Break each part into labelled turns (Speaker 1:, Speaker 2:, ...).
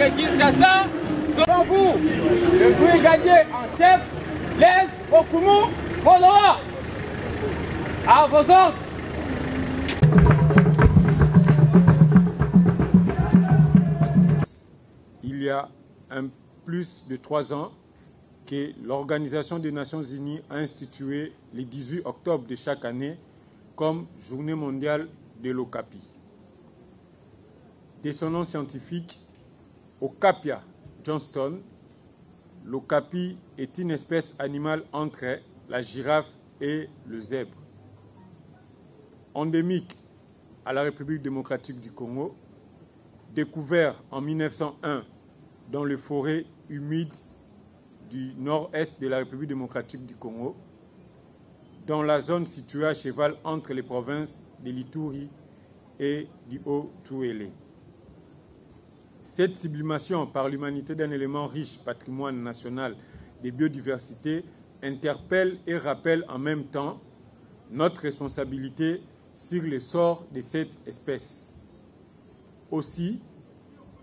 Speaker 1: de Kinshasa, devant vous, le brigadier en chef, Blaise Okumu Koloa. À vos ordres.
Speaker 2: Il y a plus de 3 ans que l'Organisation des Nations Unies a institué le 18 octobre de chaque année comme Journée mondiale de l'Okapi. De son nom scientifique, Okapia johnston, l'Okapi est une espèce animale entre la girafe et le zèbre. Endémique à la République démocratique du Congo, découvert en 1901 dans les forêts humides du nord-est de la République démocratique du Congo, dans la zone située à cheval entre les provinces de l'Ituri et du Haut-Touélé. Cette sublimation par l'humanité d'un élément riche patrimoine national de biodiversité interpelle et rappelle en même temps notre responsabilité sur le sort de cette espèce. Aussi,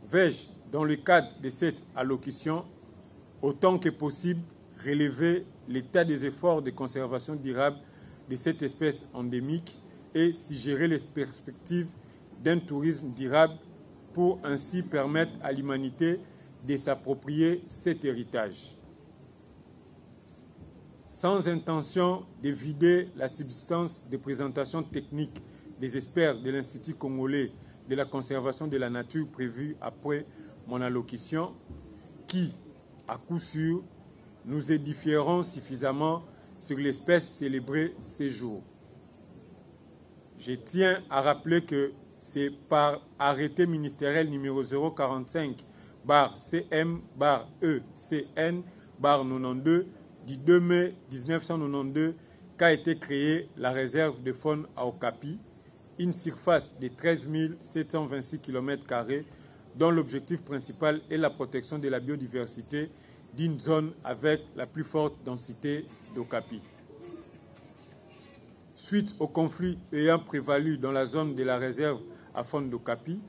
Speaker 2: vais-je, dans le cadre de cette allocution, autant que possible, relever l'état des efforts de conservation durable de cette espèce endémique et suggérer les perspectives d'un tourisme durable pour ainsi permettre à l'humanité de s'approprier cet héritage. Sans intention de vider la substance de présentation technique des experts de l'Institut congolais de la conservation de la nature prévue après mon allocution, qui, à coup sûr, nous édifieront suffisamment sur l'espèce célébrée ces jours. Je tiens à rappeler que c'est par arrêté ministériel numéro 045-CM-ECN-92 du 2 mai 1992 qu'a été créée la réserve de faune à Okapi, une surface de 13 726 km², dont l'objectif principal est la protection de la biodiversité d'une zone avec la plus forte densité d'Okapi. Suite au conflit ayant prévalu dans la zone de la réserve à faune d'Okapi,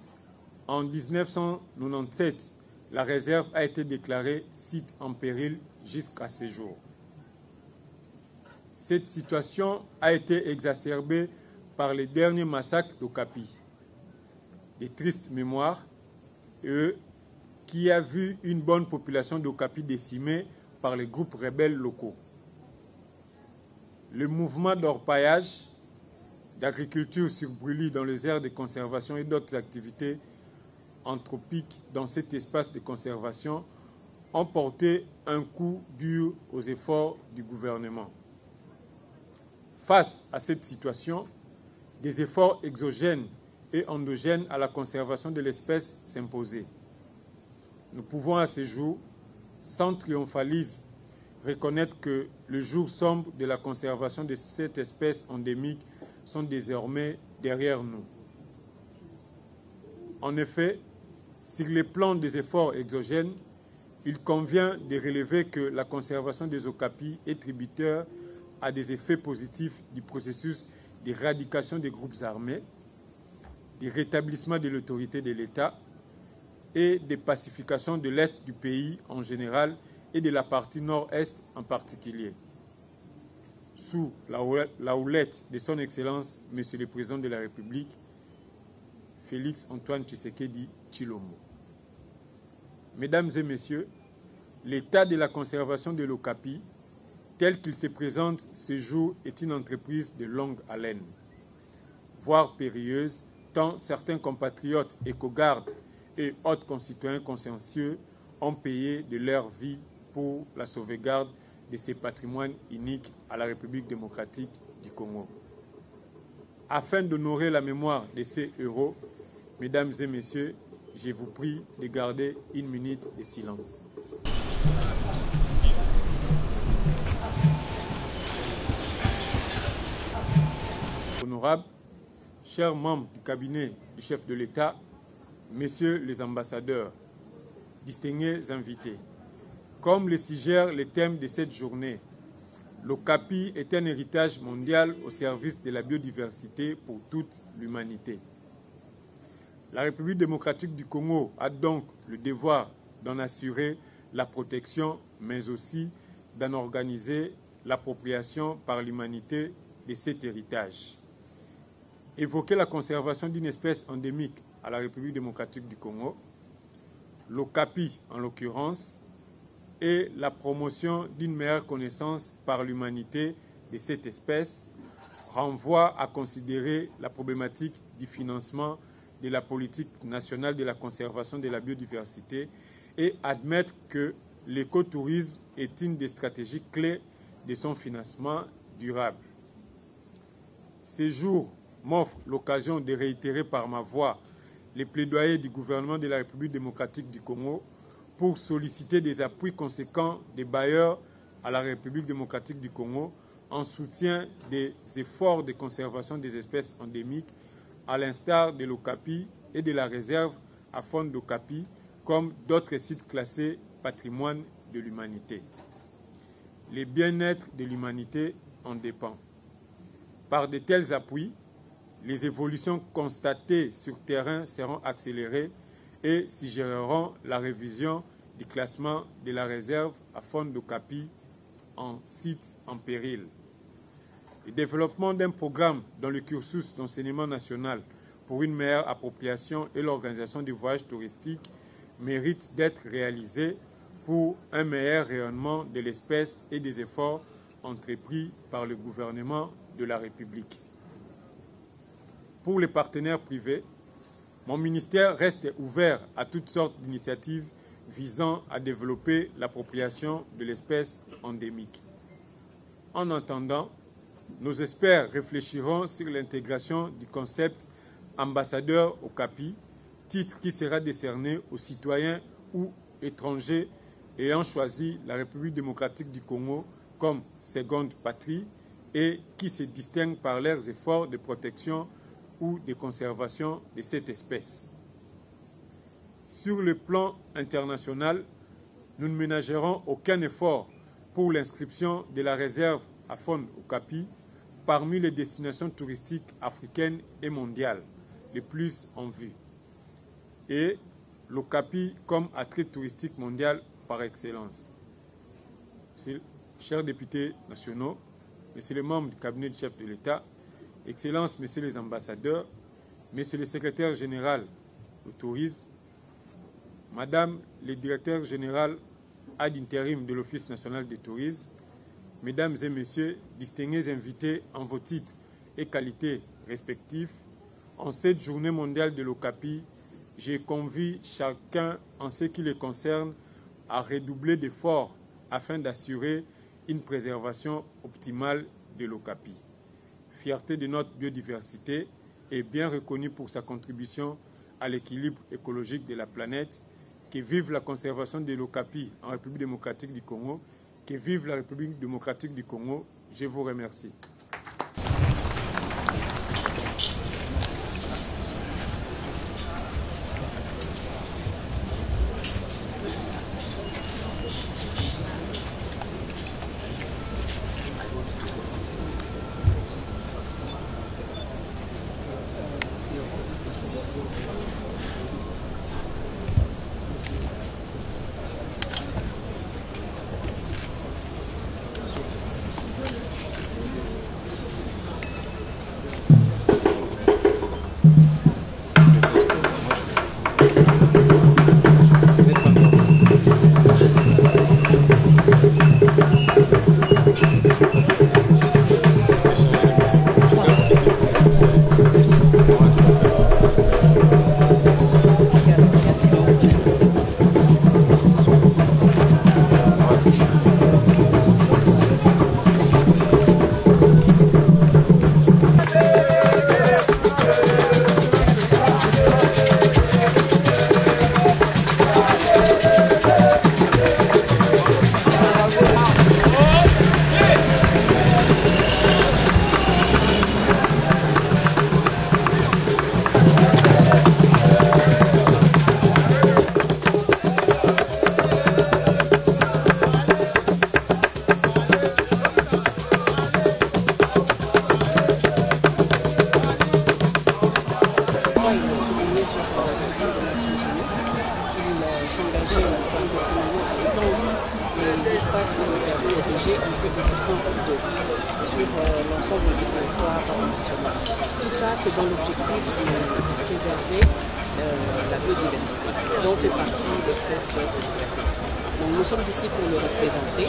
Speaker 2: en 1997, la réserve a été déclarée site en péril jusqu'à ce jour. Cette situation a été exacerbée par les derniers massacres d'Okapi. Des tristes mémoires, qui a vu une bonne population d'Okapi décimée par les groupes rebelles locaux. Le mouvement d'orpaillage, d'agriculture sur brûlis dans les aires de conservation et d'autres activités anthropiques dans cet espace de conservation ont porté un coup dur aux efforts du gouvernement. Face à cette situation, des efforts exogènes et endogènes à la conservation de l'espèce s'imposaient. Nous pouvons à ce jour, sans triomphalisme, reconnaître que le jour sombre de la conservation de cette espèce endémique sont désormais derrière nous. En effet, sur le plan des efforts exogènes, il convient de relever que la conservation des okapis est tributaire à des effets positifs du processus d'éradication des groupes armés, du rétablissement de l'autorité de l'État et de pacification de l'Est du pays en général et de la partie nord-est en particulier. Sous la houlette de son Excellence, Monsieur le Président de la République, Félix Antoine Tshisekedi Tshilombo. Mesdames et Messieurs, l'état de la conservation de l'Okapi, tel qu'il se présente ce jour, est une entreprise de longue haleine, voire périlleuse, tant certains compatriotes éco-gardes et autres concitoyens consciencieux ont payé de leur vie pour la sauvegarde de ces patrimoines uniques à la République démocratique du Congo. Afin d'honorer la mémoire de ces héros, mesdames et messieurs, je vous prie de garder une minute de silence. Honorables, chers membres du cabinet du chef de l'État, messieurs les ambassadeurs, distingués invités, comme le suggère le thème de cette journée, l'Okapi est un héritage mondial au service de la biodiversité pour toute l'humanité. La République démocratique du Congo a donc le devoir d'en assurer la protection, mais aussi d'en organiser l'appropriation par l'humanité de cet héritage. Évoquer la conservation d'une espèce endémique à la République démocratique du Congo, l'Okapi en l'occurrence, et la promotion d'une meilleure connaissance par l'humanité de cette espèce renvoie à considérer la problématique du financement de la politique nationale de la conservation de la biodiversité et admettre que l'écotourisme est une des stratégies clés de son financement durable. Ces jours m'offrent l'occasion de réitérer par ma voix les plaidoyers du gouvernement de la République démocratique du Congo pour solliciter des appuis conséquents des bailleurs à la République démocratique du Congo en soutien des efforts de conservation des espèces endémiques, à l'instar de l'Okapi et de la réserve à faune d'Okapi, comme d'autres sites classés patrimoine de l'humanité. Le bien-être de l'humanité en dépend. Par de tels appuis, les évolutions constatées sur terrain seront accélérées et suggéreront la révision du classement de la réserve à faune d'Okapi en site en péril. Le développement d'un programme dans le cursus d'enseignement national pour une meilleure appropriation et l'organisation du voyage touristique mérite d'être réalisé pour un meilleur rayonnement de l'espèce et des efforts entrepris par le gouvernement de la République. Pour les partenaires privés, mon ministère reste ouvert à toutes sortes d'initiatives visant à développer l'appropriation de l'espèce endémique. En attendant, nos experts réfléchiront sur l'intégration du concept ambassadeur Okapi, titre qui sera décerné aux citoyens ou étrangers ayant choisi la République démocratique du Congo comme seconde patrie et qui se distinguent par leurs efforts de protection ou de conservation de cette espèce. Sur le plan international, nous ne ménagerons aucun effort pour l'inscription de la réserve à faune Okapi parmi les destinations touristiques africaines et mondiales les plus en vue, et l'Okapi comme attrait touristique mondial par excellence. Chers députés nationaux, messieurs les membres du cabinet du chef de l'État, Excellences, messieurs les ambassadeurs, messieurs le secrétaire général du tourisme, madame le directeur général ad intérim de l'Office national du tourisme, mesdames et messieurs, distingués invités en vos titres et qualités respectifs, en cette journée mondiale de l'Okapi, j'ai convié chacun en ce qui les concerne à redoubler d'efforts afin d'assurer une préservation optimale de l'Okapi. Fierté de notre biodiversité et bien reconnue pour sa contribution à l'équilibre écologique de la planète, que vive la conservation de l'Okapi en République démocratique du Congo, que vive la République démocratique du Congo. Je vous remercie.
Speaker 3: l'ensemble du territoire national. Tout ça, c'est dans l'objectif de préserver la biodiversité, dont fait partie l'espèce régulière. Donc nous sommes ici pour le représenter,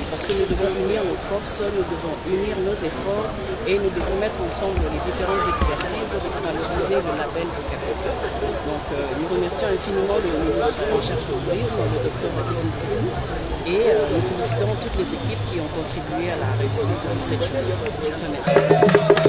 Speaker 3: parce que nous devons unir nos forces, nous devons unir nos efforts et nous devons mettre ensemble les différentes expertises pour valoriser le label Bokapi. Donc nous remercions infiniment le ministre en charge du tourisme, le Dr David Nkoulou, et nous félicitons toutes les équipes qui ont contribué à la réussite de cette journée. Merci.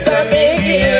Speaker 4: Famille